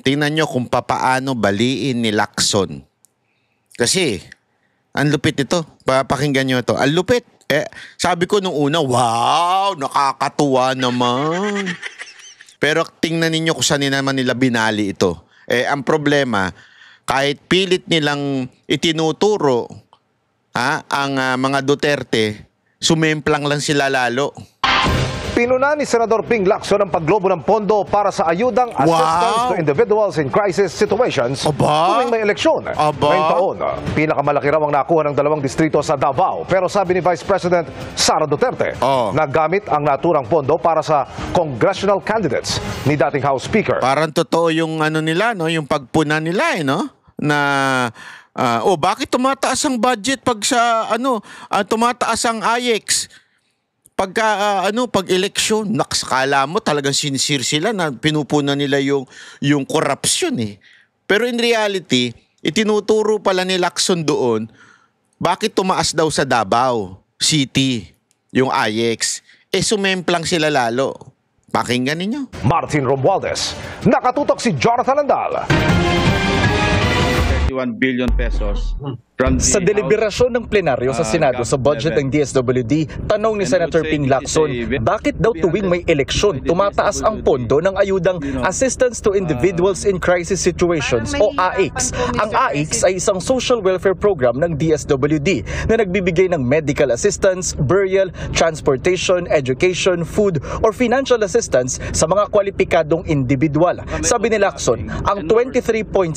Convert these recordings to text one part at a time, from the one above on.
tingnan nyo kung papaano baliin ni Lacson. Kasi, ang lupit ito. Pakinggan nyo ito. Ang lupit. Sabi ko nung una, wow, nakakatuwa naman. Pero tingnan ninyo kung saan naman nila binali ito. Ang problema, kahit pilit nilang itinuturo ang mga Duterte, sumemplang lang sila lalo. Pinuna ni Senador Ping Lacson ang paglobo ng pondo para sa ayudang assistance to individuals in crisis situations tuwing may eleksyon. Ngayong taon, pinakamalaki raw ang nakuha ng 2 distrito sa Davao. Pero sabi ni Vice President Sara Duterte, nagamit ang naturang pondo para sa congressional candidates ni dating House Speaker. Parang totoo yung ano nila, no? Yung pagpuna nila, no? Na bakit tumataas ang budget pag sa tumataas ang AIEX? Pag-eleksyon, nakakala mo talagang sincere sila na pinupunan nila yung korupsyon eh. Pero in reality, itinuturo pala ni Lacson doon, bakit tumaas daw sa Davao City yung AIEX? Sumemplang sila lalo. Pakinggan ninyo. Martin Romualdez, nakatutok si Jonathan Andal. 1 billion pesos from sa deliberasyon ng plenaryo sa Senado sa budget ng DSWD, tanong ni Senator Ping Lacson, bakit daw tuwing may eleksyon tumataas ang pondo ng ayudang Assistance to Individuals in Crisis Situations o AICS. Ang AICS ay isang social welfare program ng DSWD na nagbibigay ng medical assistance, burial, transportation, education, food, or financial assistance sa mga kwalipikadong individual. Sabi ni Lacson, ang 23.6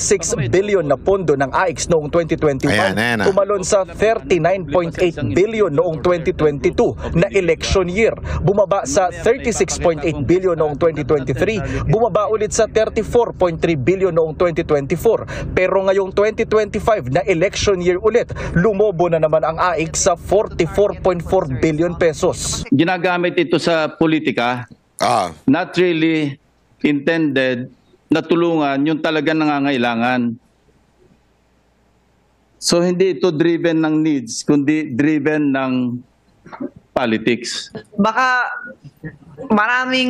billion na pondo ng AICS noong 2021 tumalon sa 39.8 billion noong 2022 na election year. Bumaba sa 36.8 billion noong 2023, bumaba ulit sa 34.3 billion noong 2024. Pero ngayong 2025 na election year ulit, lumobo na naman ang AICS sa 44.4 billion pesos. Ginagamit ito sa politika, not really intended na tulungan yung talagang nangangailangan. So hindi ito driven ng needs, kundi driven ng politics. Baka maraming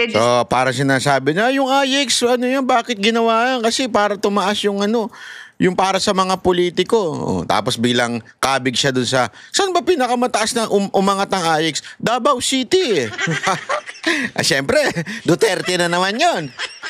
So, para sinasabi na yung AIEX, bakit ginawa yan? Kasi para tumaas yung yung para sa mga politiko. Tapos bilang kabig siya dun sa, saan ba pinakamataas na umangat ng AIEX? Davao City eh. Siyempre, Duterte na naman yon.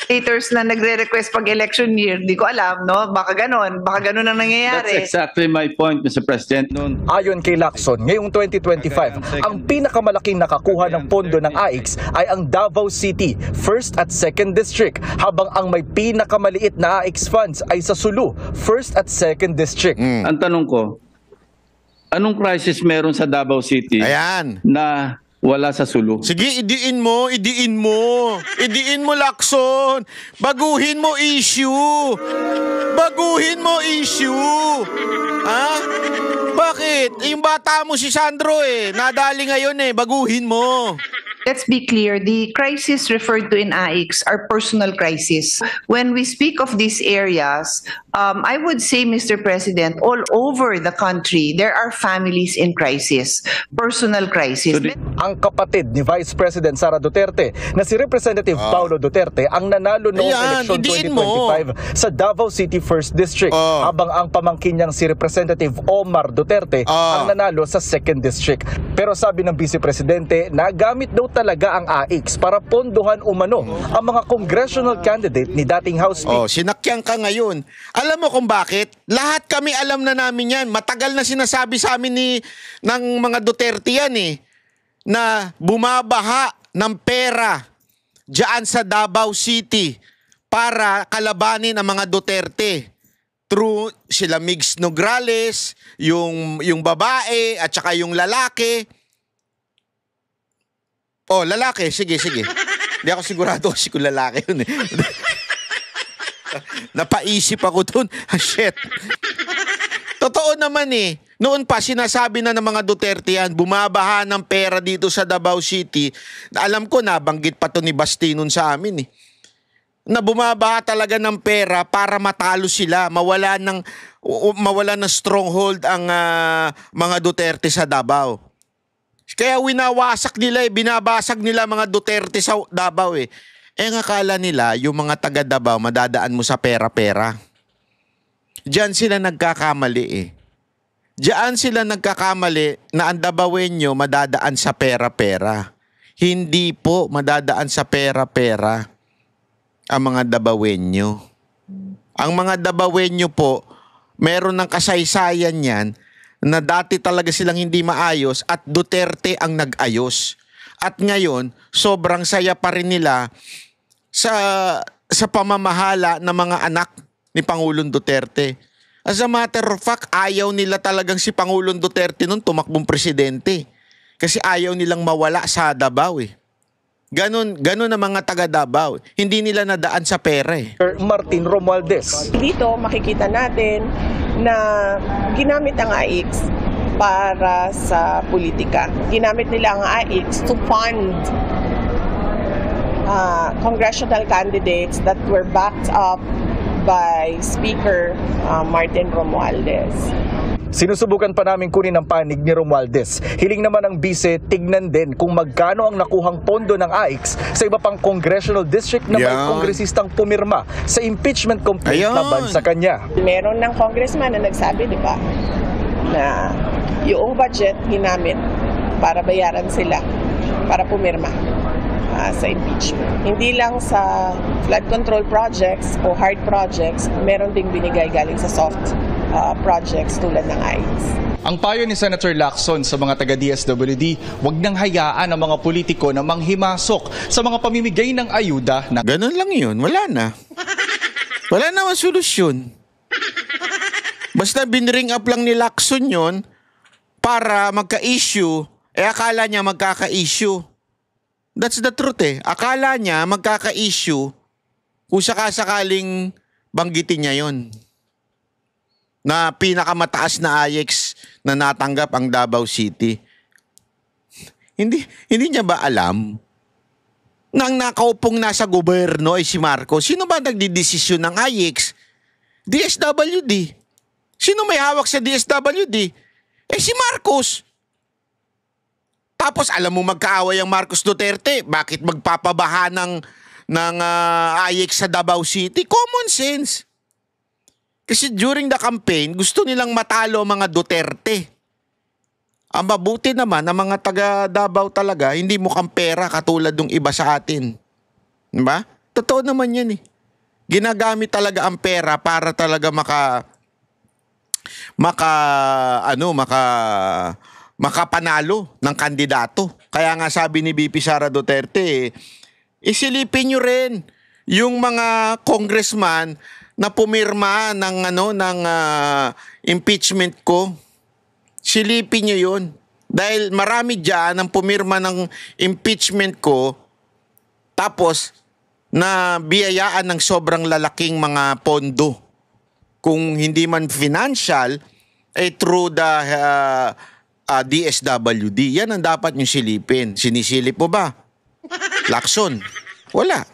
leaders na nagre-request pag election year, di ko alam, no? Baka ganon ang nangyayari. That's exactly my point, Mr. President. Ayon kay Lacson, ngayong 2025, ang pinakamalaking nakakuha ng pondo ng AICS ay ang Davao City, 1st at 2nd District, habang ang may pinakamaliit na AICS funds ay sa Sulu, 1st at 2nd District. Ang tanong ko, anong crisis meron sa Davao City na wala sa Sulu? Sige, idiin mo, Lacson. Baguhin mo issue. Ha? Bakit? Yung bata mo si Sandro nadali ngayon baguhin mo. Let's be clear, the crisis referred to in AICS are personal crisis. When we speak of these areas, I would say, Mr. President, all over the country, there are families in crisis, personal crisis. Ang kapatid ni Vice President Sara Duterte na si Representative Paulo Duterte ang nanalo noong eleksyon 2025 sa Davao City 1st District, habang ang pamangkin niyang si Representative Omar Duterte ang nanalo sa 2nd District. Pero sabi ng Vice Presidente, nagamit daw talaga ang AICS para pondohan umano ang mga congressional candidate ni dating House Speaker. Sinakyan ka ngayon. Alam mo kung bakit? Lahat kami alam na namin yan. Matagal na sinasabi sa amin ng mga Duterte yan na bumabaha ng pera dyan sa Davao City para kalabanin ang mga Duterte. Through sila Migs Nograles, yung babae at saka yung lalaki. Lalaki. Sige. Hindi ako sigurado kasi kung lalaki yun Napaisip ako dun. Shit. Totoo naman Noon pa sinasabi na ng mga Duterte yan, bumabaha ng pera dito sa Davao City. Alam ko, nabanggit pa to ni Basti nun sa amin na bumabaha talaga ng pera para matalo sila, mawala ng stronghold ang mga Duterte sa Davao. Kaya winawasak nila binabasag nila mga Duterte sa Davao Ang akala nila, yung mga taga Davao, madadaan mo sa pera-pera. Diyan sila nagkakamali eh. Diyan sila nagkakamali na ang Davaoenyo madadaan sa pera-pera. Hindi po madadaan sa pera-pera ang mga Davaoenyo. Ang mga Davaoenyo po, meron ng kasaysayan yan na dati talaga silang hindi maayos at Duterte ang nag-ayos. At ngayon, sobrang saya pa rin nila sa pamamahala ng mga anak ni Pangulong Duterte. As a matter of fact, ayaw nila talagang si Pangulong Duterte noon tumakbong presidente. Kasi ayaw nilang mawala sa Davao eh. Ganon ang mga taga Davao. Hindi nila nadaan sa pera eh. Martin Romualdez. Dito makikita natin na ginamit ang AIX para sa politika. Ginamit nila ang AIX to fund congressional candidates that were backed up by Speaker Martin Romualdez. Sinusubukan pa namin kunin ang panig ni Romualdez. Hiling naman ng bise, tignan din kung magkano ang nakuhang pondo ng AIX sa iba pang congressional district na may kongresistang pumirma sa impeachment complaint laban sa kanya. Meron ng congressman na nagsabi, di ba, na yung budget ginamit para bayaran sila, para pumirma sa impeachment. Hindi lang sa flood control projects o hard projects, meron ding binigay galing sa soft projects tulad ng AIX. Ang payo ni Senator Lacson sa mga taga-DSWD, huwag nang hayaan ang mga politiko na manghimasok sa mga pamimigay ng ayuda. Ganun lang yun, wala na. Wala naman solusyon. Basta binring up lang ni Lacson yun para magka-issue, akala niya magkaka-issue. That's the truth eh. Akala niya magkaka-issue kung sakasakaling banggitin niya yon na pinakamataas na AIX na natanggap ang Davao City. Hindi niya ba alam na ang nakaupong nasa gobyerno ay si Marcos? Sino ba nagdidesisyon ng AIX? DSWD. Sino may hawak sa DSWD? Si Marcos. Tapos alam mo magkaaway ang Marcos Duterte. Bakit magpapabaha ng AIX sa Davao City? Common sense. Kasi during the campaign, gusto nilang matalo ang mga Duterte. Ang mabuti naman, ang mga taga Davao talaga, hindi mukhang pera katulad ng iba sa atin. Diba? Totoo naman yan eh. Ginagamit talaga ang pera para talaga makapanalo ng kandidato. Kaya nga sabi ni VP Sara Duterte, isilipin nyo rin yung mga congressman na pumirma ng impeachment ko. Silipin nyo yun. Dahil marami dyan ang pumirma ng impeachment ko tapos na biyayaan ng sobrang lalaking mga pondo. Kung hindi man financial, through the DSWD. Yan ang dapat nyo silipin. Sinisilip mo ba? Lacson? Wala.